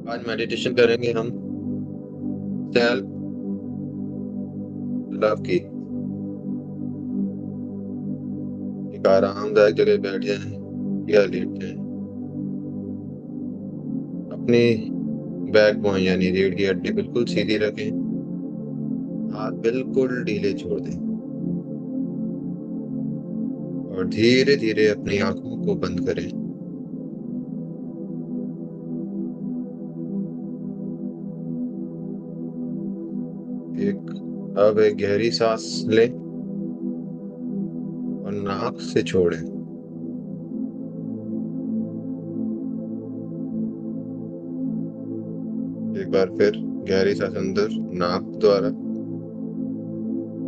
आज मेडिटेशन करेंगे हम सेल्फ लव की। एक आरामदायक जगह बैठ जाएं या लेट जाएं। अपनी बैकबोन यानी रीढ़ की हड्डी बिल्कुल सीधी रखें। हाथ बिल्कुल ढीले छोड़ दें और धीरे धीरे अपनी आंखों को बंद करें। अब एक गहरी सांस लें और नाक से छोड़ें। एक बार फिर गहरी सांस अंदर नाक द्वारा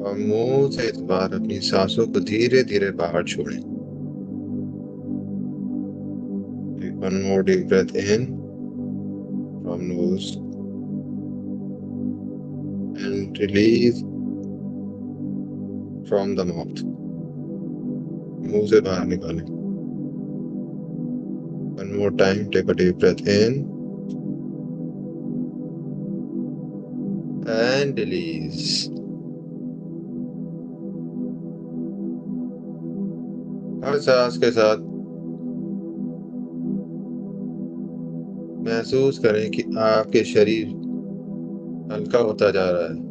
और मुंह से इस बार अपनी सांसों को धीरे धीरे बाहर छोड़ें। One more deep breath in from nose and release from the mouth. मुंह से बाहर निकालें। One more time, take a deep breath in and release. हर सांस के साथ महसूस करें कि आपके शरीर हल्का होता जा रहा है।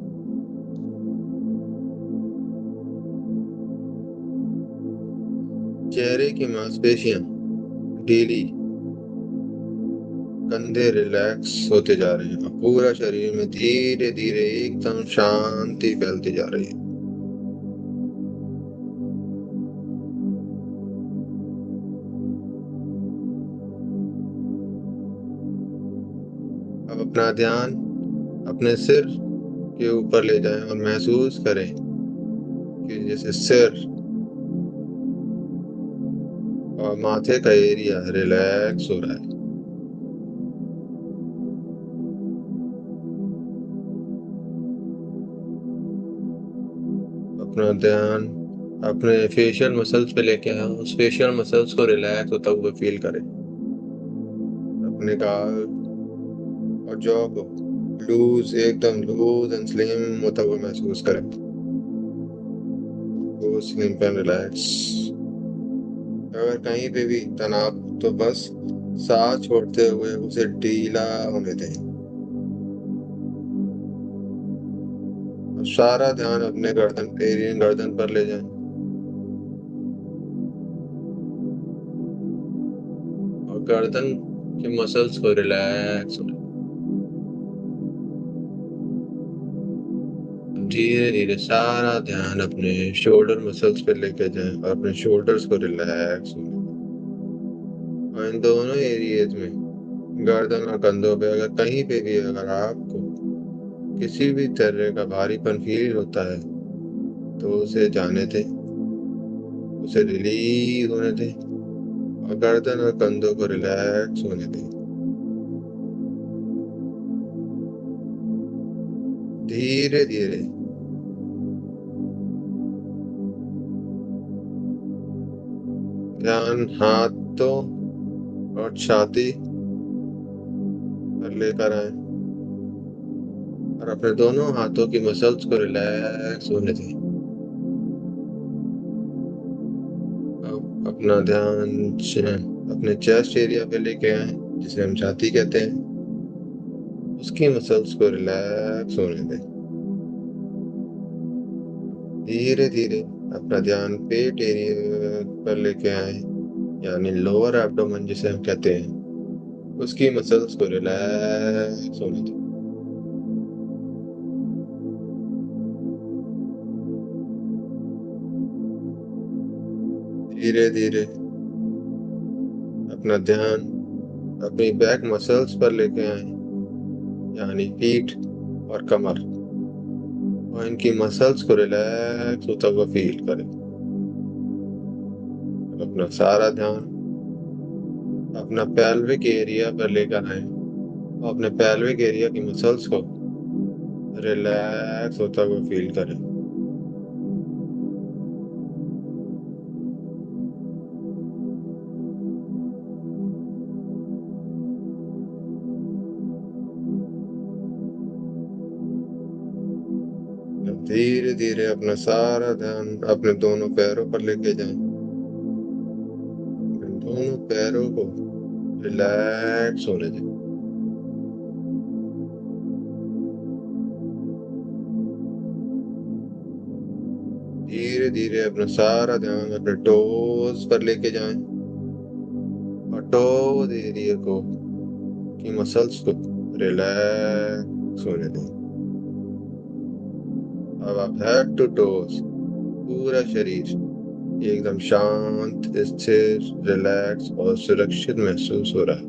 चेहरे की मांसपेशियां ढीली, कंधे रिलैक्स होते जा रहे हैं और पूरा शरीर में धीरे धीरे एकदम शांति फैलती जा रही है। अब अपना ध्यान अपने सिर के ऊपर ले जाएं और महसूस करें कि जैसे सिर और माथे का एरिया रिलैक्स हो रहा है। अपना ध्यान अपने फेशियल मसल्स पे लेके आए, उस फेशियल मसल्स को रिलैक्स होता हुआ फील करें। अपने गाल और जॉ को लूज एकदम लूज एंड स्लिम होता हुआ महसूस करें। वो स्लिम एंड रिलैक्स। अगर कहीं पे भी तनाव हो, तो बस सांस छोड़ते हुए उसे ढीला होने दें और सारा ध्यान अपने गर्दन पर ले जाएं और गर्दन के मसल्स को रिलैक्स होने दें। धीरे धीरे सारा ध्यान अपने शोल्डर मसल्स पे लेके जाएं और अपने शोल्डर्स को रिलैक्स होने दें। और इन दोनों एरियाज में गर्दन और कंधों पे अगर कहीं पे भी अगर आपको किसी भी तरह का भारीपन फील होता है तो उसे जाने दें, उसे रिलीज होने दें और गर्दन और कंधों को रिलैक्स होने दें। धीरे धीरे ध्यान हाथों और छाती पर लेकर आए और अपने दोनों हाथों की मसल्स को रिलैक्स होने दें। अब अपना ध्यान अपने चेस्ट एरिया पे लेके आए, जिसे हम छाती कहते हैं, उसकी मसल्स को रिलैक्स होने दें। धीरे धीरे अपना ध्यान पेट एरिया पर लेके आए, यानी लोअर एब्डोमेन जिसे हम कहते हैं, उसकी मसल्स को रिलैक्स होने दें। धीरे धीरे अपना ध्यान अपनी बैक मसल्स पर लेके आए, यानी पीठ और कमर, और इनकी मसल्स को रिलैक्स होता हुआ फील करें। अपना सारा ध्यान अपना पेल्विक एरिया पर लेकर आए और अपने पेल्विक एरिया की मसल्स को रिलैक्स होता हुआ फील करें। धीरे धीरे अपना सारा ध्यान अपने दोनों पैरों पर लेके जाएं। अपने दोनों पैरों को रिलैक्स होने दें। धीरे धीरे अपना सारा ध्यान अपने टोज पर लेके जाएं और टोज एरिया को की मसल्स को रिलैक्स होने दें। अब आप हेड टू टोज पूरा शरीर एकदम शांत, स्थिर, रिलैक्स और सुरक्षित महसूस हो रहा है।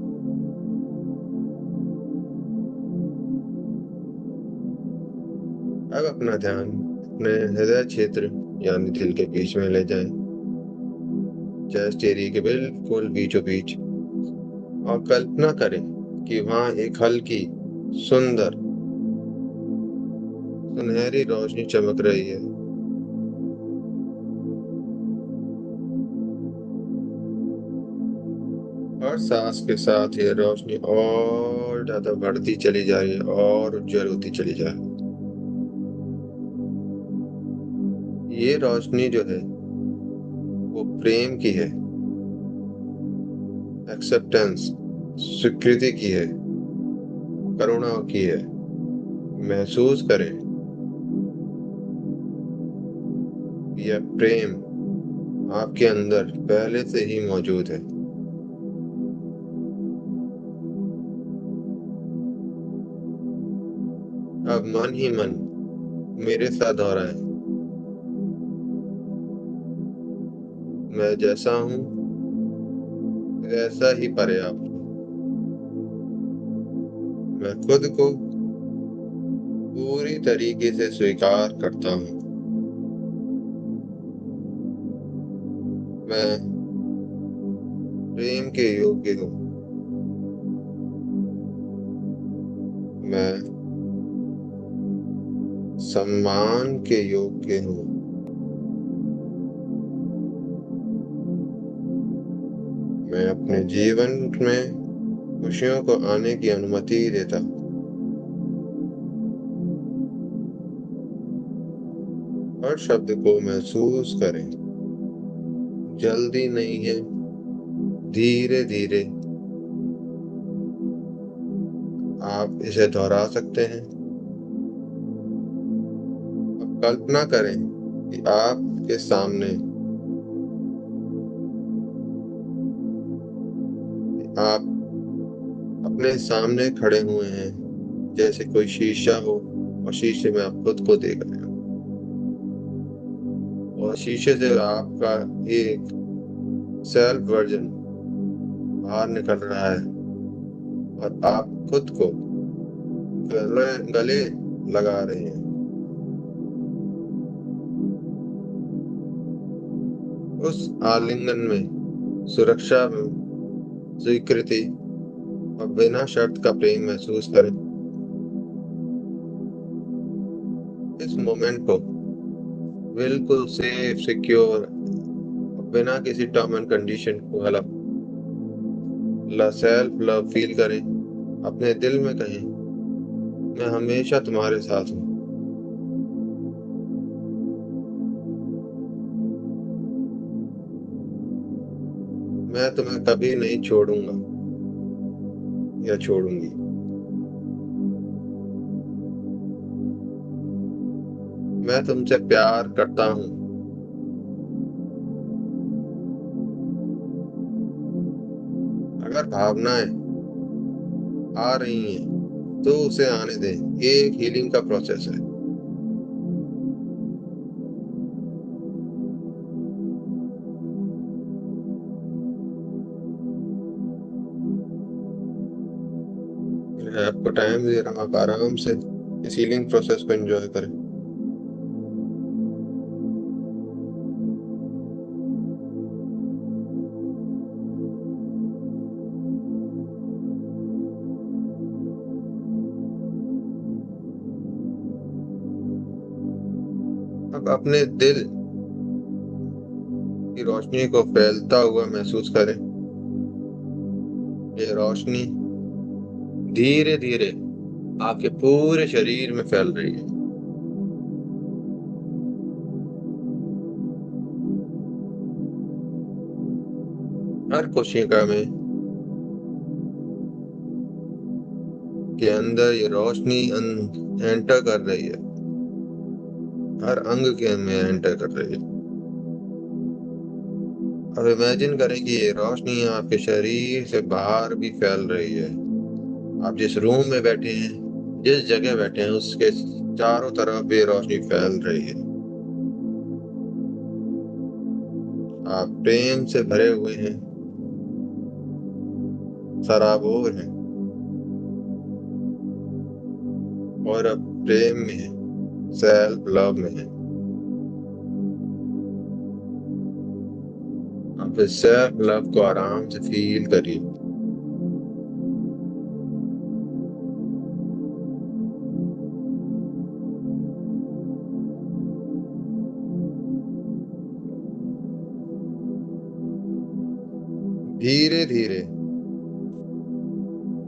अब अपना ध्यान अपने हृदय क्षेत्र यानी दिल के बीच में ले जाएं, चेस्ट एरिया के बिल्कुल बीचों बीच, और कल्पना करें कि वहां एक हल्की, सुंदर, सुनहरी रोशनी चमक रही है। और सांस के साथ ये रोशनी और ज्यादा बढ़ती चली जा रही है और उज्जवल होती चली जा रही है। ये रोशनी जो है वो प्रेम की है, एक्सेप्टेंस, स्वीकृति की है, करुणा की है। महसूस करें यह प्रेम आपके अंदर पहले से ही मौजूद है। अब मन ही मन मेरे साथ दोहराएं, मैं जैसा हूं वैसा ही पर्याप्त हूं। मैं खुद को पूरी तरीके से स्वीकार करता हूं। मैं प्रेम के योग्य हूँ। मैं सम्मान के योग्य हूँ। मैं अपने जीवन में खुशियों को आने की अनुमति देता हूँ। हर शब्द को महसूस करें, जल्दी नहीं है, धीरे धीरे आप इसे दोहरा सकते हैं। अब कल्पना करें कि आपके सामने आप अपने सामने खड़े हुए हैं, जैसे कोई शीशा हो और शीशे में आप खुद को देख रहे हो और शीशे से आपका एक सेल्फ वर्जन बाहर निकल रहा है और आप खुद को गले गले लगा रहे हैं। उस आलिंगन में सुरक्षा में स्वीकृति और बिना शर्त का प्रेम महसूस करें। इस मोमेंट को बिल्कुल सेफ, सिक्योर, बिना किसी टर्म एंड कंडीशन को सेल्फ लव फील करें। अपने दिल में कहें, मैं हमेशा तुम्हारे साथ हूँ। मैं तुम्हें कभी नहीं छोड़ूंगा या छोड़ूंगी। मैं तुमसे प्यार करता हूँ। अगर भावनाएं आ रही हैं तो उसे आने दें, ये एक हीलिंग का प्रोसेस है। मैं आपको टाइम दे रहा हूँ, आप आराम से इस हीलिंग प्रोसेस को एंजॉय करें। अब अपने दिल की रोशनी को फैलता हुआ महसूस करें। ये रोशनी धीरे धीरे आपके पूरे शरीर में फैल रही है। कोशिका में के अंदर ये रोशनी एंटर कर रही है, हर अंग के में एंटर कर रही है। अब इमेजिन करें कि ये रोशनी आपके शरीर से बाहर भी फैल रही है। आप जिस रूम में बैठे हैं, जिस जगह बैठे हैं, उसके चारों तरफ ये रोशनी फैल रही है। आप प्रेम से भरे हुए हैं, सराबोर हैं, और अब प्रेम में है, सेल्फ लव में है। आप इस सेल्फ लव को आराम से फील करिए। धीरे धीरे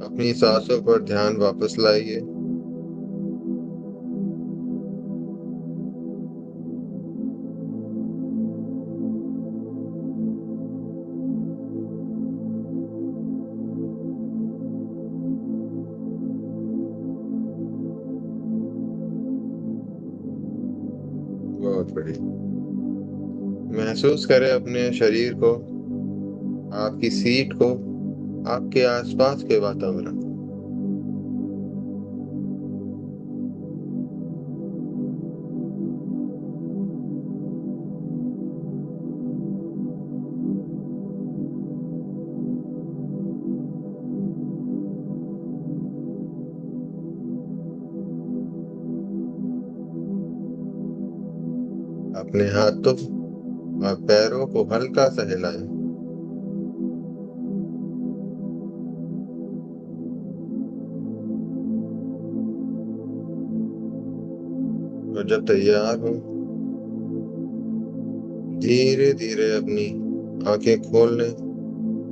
अपनी सांसों पर ध्यान वापस लाइए। बहुत बढ़िया। महसूस करें अपने शरीर को, आपकी सीट को, आपके आसपास के वातावरण। अपने हाथों और पैरों को हल्का सा हिलाएं। और जब तैयार हो, धीरे धीरे अपनी आंखें खोल लें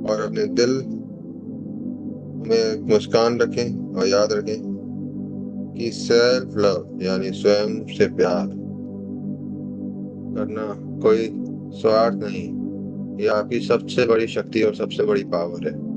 और अपने दिल में एक मुस्कान रखें, और याद रखें कि सेल्फ लव यानी स्वयं से प्यार करना कोई स्वार्थ नहीं, ये आपकी सबसे बड़ी शक्ति और सबसे बड़ी पावर है।